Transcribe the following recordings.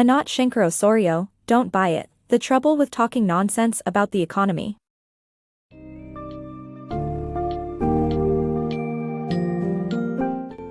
Anat Shenker-Osorio, don't buy it. The trouble with talking nonsense about the economy.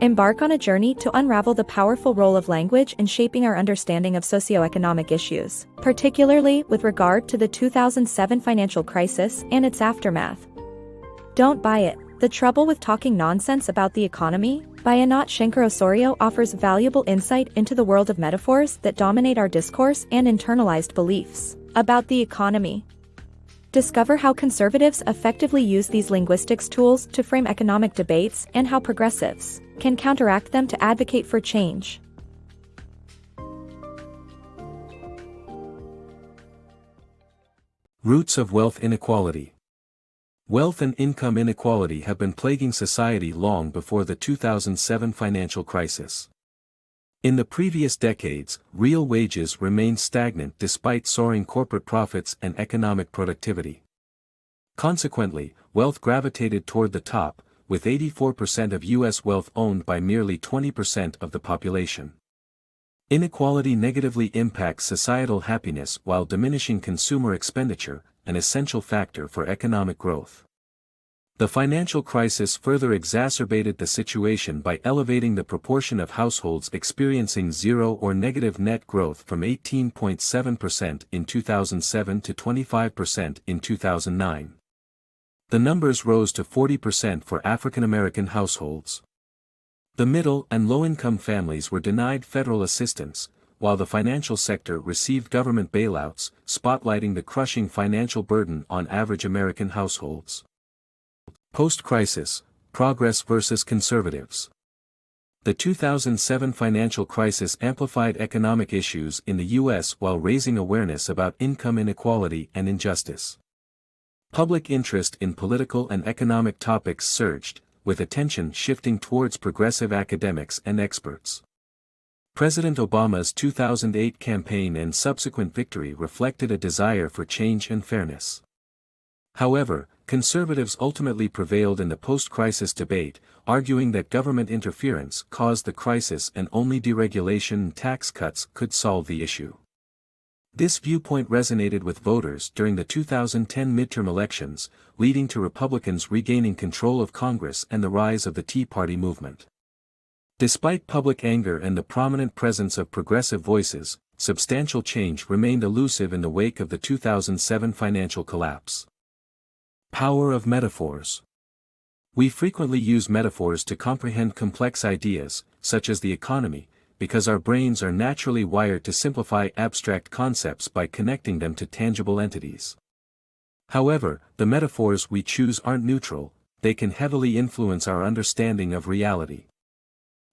Embark on a journey to unravel the powerful role of language in shaping our understanding of socioeconomic issues, particularly with regard to the 2007 financial crisis and its aftermath. Don't buy it. The Trouble with Talking Nonsense About the Economy, by Anat Shenker-Osorio, offers valuable insight into the world of metaphors that dominate our discourse and internalized beliefs about the economy. Discover how conservatives effectively use these linguistics tools to frame economic debates and how progressives can counteract them to advocate for change. Roots of wealth inequality. Wealth and income inequality have been plaguing society long before the 2007 financial crisis. In the previous decades, real wages remained stagnant despite soaring corporate profits and economic productivity. Consequently, wealth gravitated toward the top, with 84% of U.S. wealth owned by merely 20% of the population. Inequality negatively impacts societal happiness while diminishing consumer expenditure, an essential factor for economic growth. The financial crisis further exacerbated the situation by elevating the proportion of households experiencing zero or negative net growth from 18.7% in 2007 to 25% in 2009. The numbers rose to 40% for African American households. The middle and low-income families were denied federal assistance, while the financial sector received government bailouts, spotlighting the crushing financial burden on average American households. Post-crisis, progress versus conservatives. The 2007 financial crisis amplified economic issues in the U.S. while raising awareness about income inequality and injustice. Public interest in political and economic topics surged, with attention shifting towards progressive academics and experts. President Obama's 2008 campaign and subsequent victory reflected a desire for change and fairness. However, conservatives ultimately prevailed in the post-crisis debate, arguing that government interference caused the crisis and only deregulation and tax cuts could solve the issue. This viewpoint resonated with voters during the 2010 midterm elections, leading to Republicans regaining control of Congress and the rise of the Tea Party movement. Despite public anger and the prominent presence of progressive voices, substantial change remained elusive in the wake of the 2007 financial collapse. Power of metaphors. We frequently use metaphors to comprehend complex ideas, such as the economy, because our brains are naturally wired to simplify abstract concepts by connecting them to tangible entities. However, the metaphors we choose aren't neutral, they can heavily influence our understanding of reality.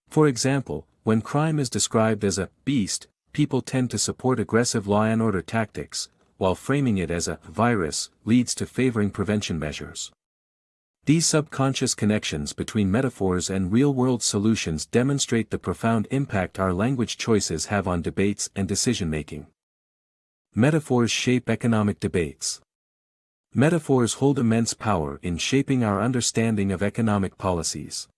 For example, when crime is described as a beast, people tend to support aggressive law and order tactics, while framing it as a virus leads to favoring prevention measures. These subconscious connections between metaphors and real-world solutions demonstrate the profound impact our language choices have on debates and decision-making. Metaphors shape economic debates. Metaphors hold immense power in shaping our understanding of economic policies.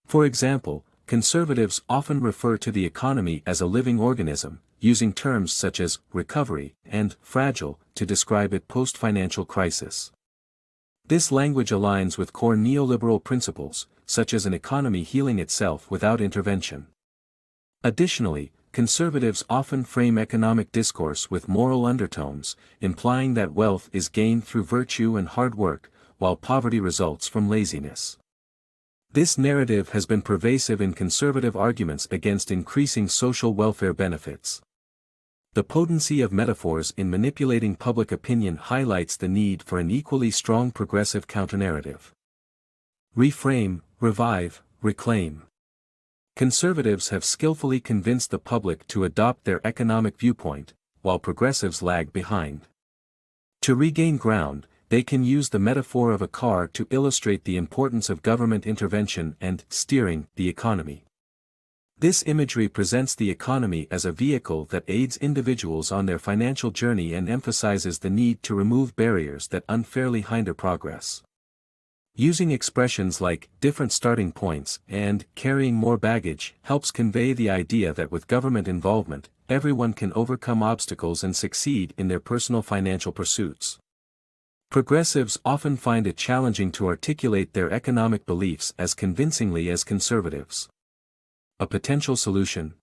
For example, conservatives often refer to the economy as a living organism, using terms such as recovery and fragile to describe it post-financial crisis. This language aligns with core neoliberal principles, such as an economy healing itself without intervention. Additionally, conservatives often frame economic discourse with moral undertones, implying that wealth is gained through virtue and hard work, while poverty results from laziness. This narrative has been pervasive in conservative arguments against increasing social welfare benefits. The potency of metaphors in manipulating public opinion highlights the need for an equally strong progressive counternarrative. Reframe, revive, reclaim. Conservatives have skillfully convinced the public to adopt their economic viewpoint, while progressives lag behind. To regain ground, they can use the metaphor of a car to illustrate the importance of government intervention and steering the economy. This imagery presents the economy as a vehicle that aids individuals on their financial journey and emphasizes the need to remove barriers that unfairly hinder progress. Using expressions like different starting points and carrying more baggage helps convey the idea that with government involvement, everyone can overcome obstacles and succeed in their personal financial pursuits. Progressives often find it challenging to articulate their economic beliefs as convincingly as conservatives. A potential solution: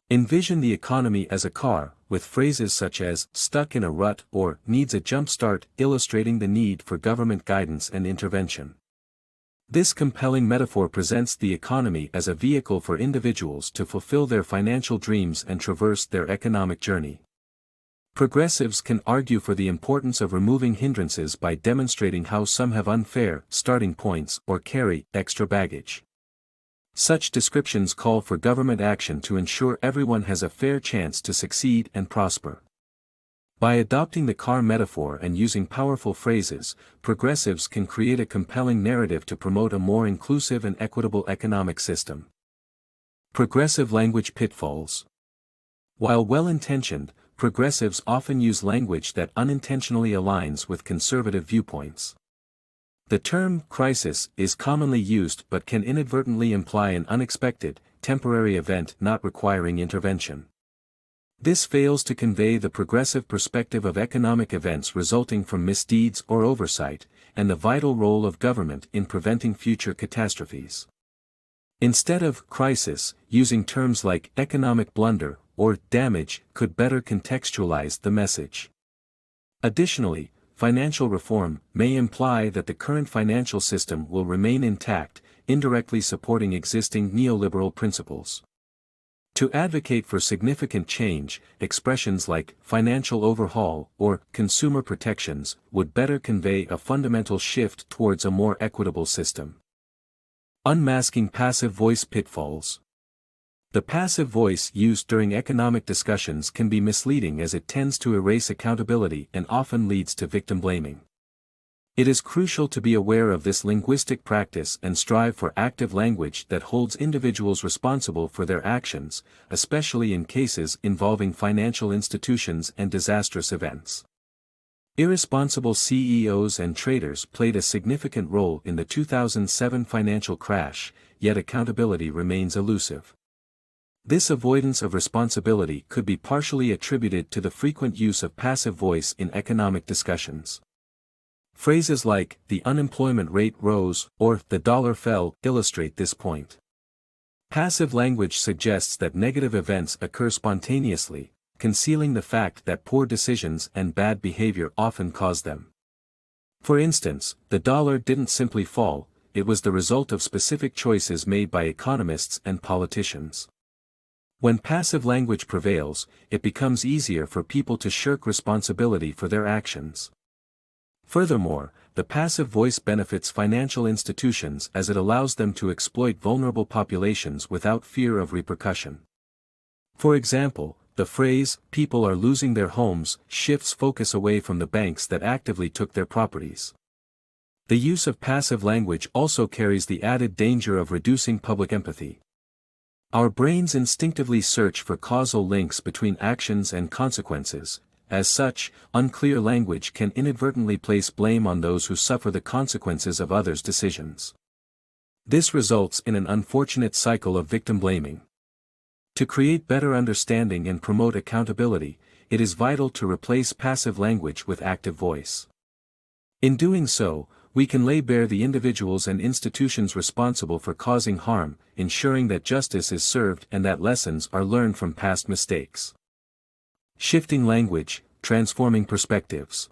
envision the economy as a car, with phrases such as "stuck in a rut" or "needs a jumpstart" illustrating the need for government guidance and intervention. This compelling metaphor presents the economy as a vehicle for individuals to fulfill their financial dreams and traverse their economic journey. Progressives can argue for the importance of removing hindrances by demonstrating how some have unfair starting points or carry extra baggage. Such descriptions call for government action to ensure everyone has a fair chance to succeed and prosper. By adopting the car metaphor and using powerful phrases, progressives can create a compelling narrative to promote a more inclusive and equitable economic system. Progressive language pitfalls. While well-intentioned, progressives often use language that unintentionally aligns with conservative viewpoints. The term crisis is commonly used but can inadvertently imply an unexpected, temporary event not requiring intervention. This fails to convey the progressive perspective of economic events resulting from misdeeds or oversight, and the vital role of government in preventing future catastrophes. Instead of crisis, using terms like economic blunder or damage could better contextualize the message. Additionally, financial reform may imply that the current financial system will remain intact, indirectly supporting existing neoliberal principles. To advocate for significant change, expressions like financial overhaul or consumer protections would better convey a fundamental shift towards a more equitable system. Unmasking passive voice pitfalls. The passive voice used during economic discussions can be misleading as it tends to erase accountability and often leads to victim blaming. It is crucial to be aware of this linguistic practice and strive for active language that holds individuals responsible for their actions, especially in cases involving financial institutions and disastrous events. Irresponsible CEOs and traders played a significant role in the 2007 financial crash, yet accountability remains elusive. This avoidance of responsibility could be partially attributed to the frequent use of passive voice in economic discussions. Phrases like, "the unemployment rate rose," or "the dollar fell," illustrate this point. Passive language suggests that negative events occur spontaneously, concealing the fact that poor decisions and bad behavior often cause them. For instance, the dollar didn't simply fall, it was the result of specific choices made by economists and politicians. When passive language prevails, it becomes easier for people to shirk responsibility for their actions. Furthermore, the passive voice benefits financial institutions as it allows them to exploit vulnerable populations without fear of repercussion. For example, the phrase, "people are losing their homes," shifts focus away from the banks that actively took their properties. The use of passive language also carries the added danger of reducing public empathy. Our brains instinctively search for causal links between actions and consequences. As such, unclear language can inadvertently place blame on those who suffer the consequences of others' decisions. This results in an unfortunate cycle of victim blaming. To create better understanding and promote accountability, it is vital to replace passive language with active voice. In doing so, we can lay bare the individuals and institutions responsible for causing harm, ensuring that justice is served and that lessons are learned from past mistakes. Shifting language, transforming perspectives.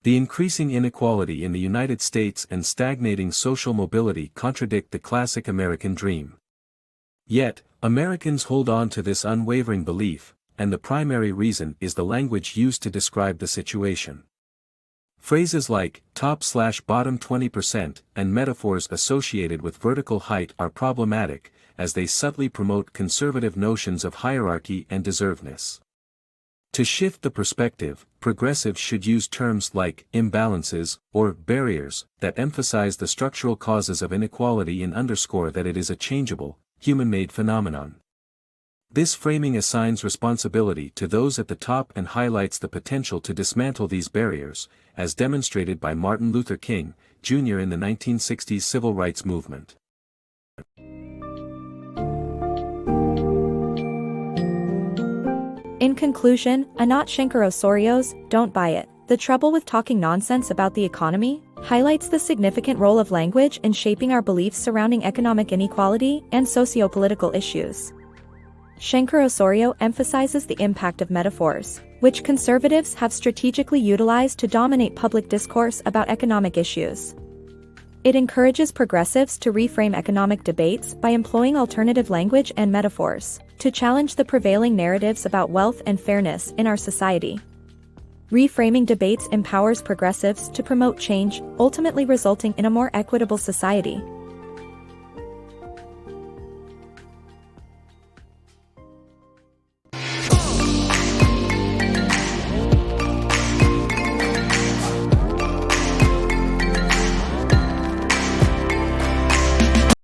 The increasing inequality in the United States and stagnating social mobility contradict the classic American dream. Yet, Americans hold on to this unwavering belief, and the primary reason is the language used to describe the situation. Phrases like top/bottom 20% and metaphors associated with vertical height are problematic, as they subtly promote conservative notions of hierarchy and deservedness. To shift the perspective, progressives should use terms like imbalances or barriers that emphasize the structural causes of inequality and underscore that it is a changeable, human-made phenomenon. This framing assigns responsibility to those at the top and highlights the potential to dismantle these barriers, as demonstrated by Martin Luther King, Jr. in the 1960s civil rights movement. In conclusion, Anat Shenker-Osorio's "Don't Buy It. The Trouble with Talking Nonsense About the Economy" highlights the significant role of language in shaping our beliefs surrounding economic inequality and socio-political issues. Shenker-Osorio emphasizes the impact of metaphors, which conservatives have strategically utilized to dominate public discourse about economic issues. It encourages progressives to reframe economic debates by employing alternative language and metaphors to challenge the prevailing narratives about wealth and fairness in our society. Reframing debates empowers progressives to promote change, ultimately resulting in a more equitable society.